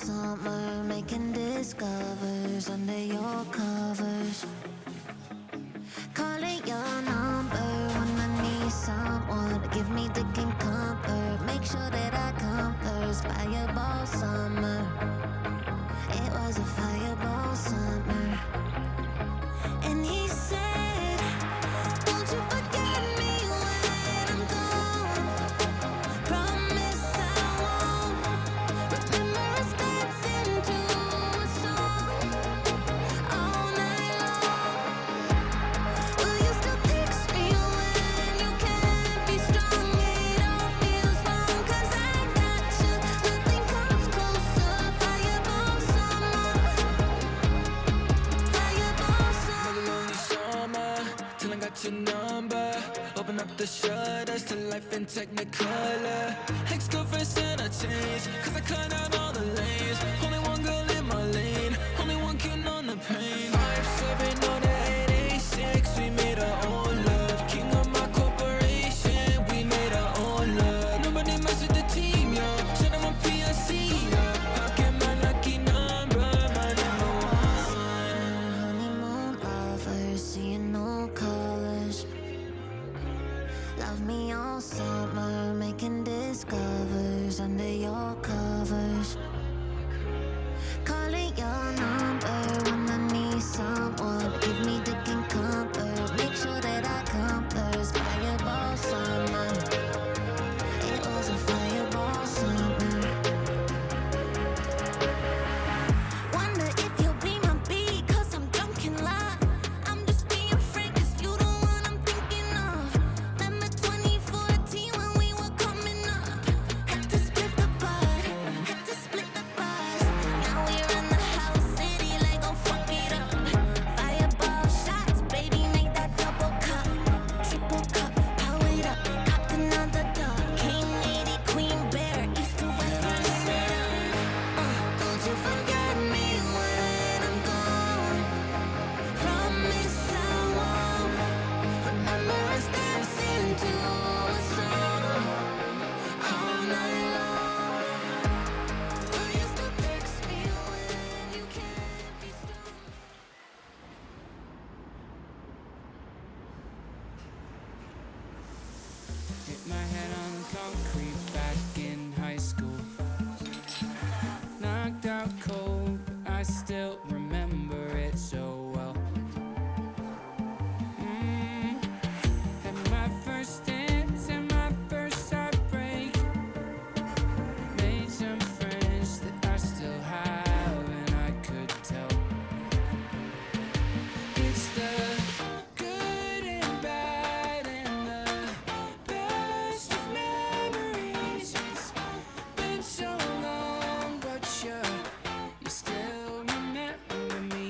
summer, making discovers under your covers. Calling your number when I need someone to give me dick and comfort. Make sure that I come first. Fireball summer. It was a fireball summer. And he said, won't you forget me when I'm gone? Promise I won't. Remember us dancing to a song all night long. Will you still text me when you can't be strong? It all feels wrong, 'cause I got you. Nothing comes closer. Fireball summer. Fireball summer. Another lonely summer, till I got your number. Open up the shutters to life in Technicolor. Ex-girlfriends and I changed, 'cause I cut out all the lanes. Only one girl in my lane, only one kid on the pain. 5-7 on the 886, we made our own love. King of my corporation, we made our own love. Nobody mess with the team, yo. Shut up on PNC, yo. I get my lucky number, my number one. Honeymoon lovers, seeing no colors. Love me all summer, making discovers under your covers. Calling your number when I need someone to give me dick and comfort. Make sure that I come first. Fireball summer. It was a fireball summer. Wonder if you'll be my beat, 'cause I'm drunk in love. I'm just being frank, 'cause you the one I'm thinking of. Remember 2014 when we were coming up? Had to split the bud, had to split the buzz. Now we're in the house city, like go fuck it up. Fireball shots, baby, make that double cup. Triple cup, power it up, copped another dub. King 80, Queen Bear, east to west, running it up. Don't you forget me when I'm gone. Promise I won't. Remember us dancing to a song all night long. Will you still text me when you can't be strong? Hit my head on the concrete back in high school. Knocked out cold, but I still remember it so well. Had my first dance and my first heartbreak. Made some friends that I still have, and I could tell. It's the good and bad and the best of memories. It's been so long, but you still remember me.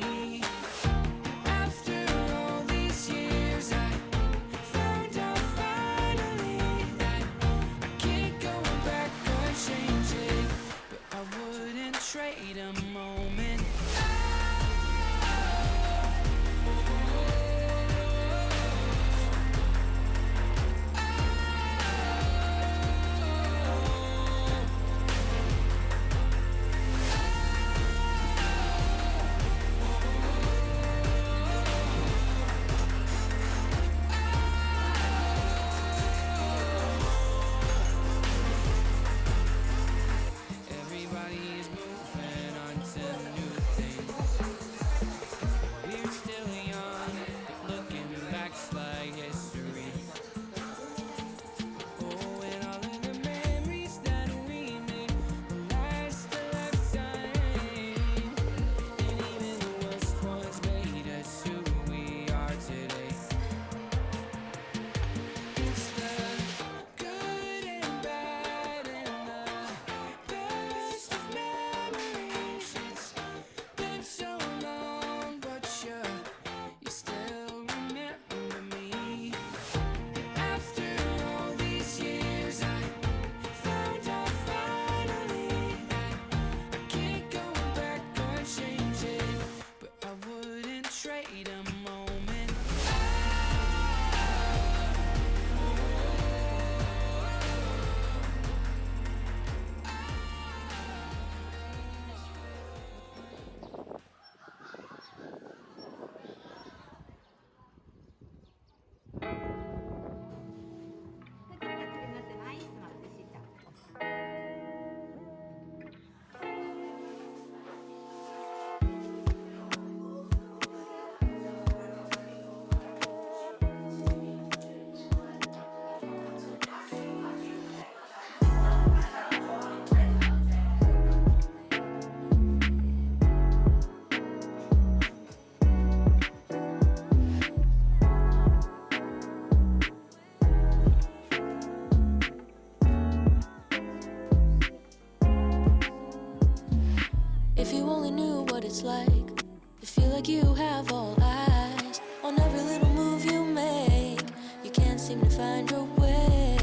You feel like you have all eyes on every little move you make. You can't seem to find your way.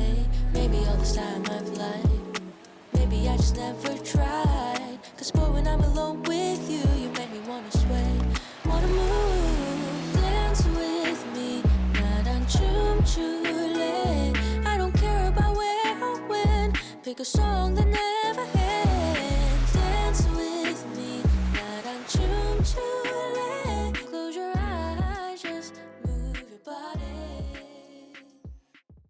Maybe all this time I've lied. Maybe I just never tried. Cause boy, when I'm alone with you, you make me wanna sway. Wanna move, dance with me. 나랑 춤출래. I don't care about where or when. Pick a song that never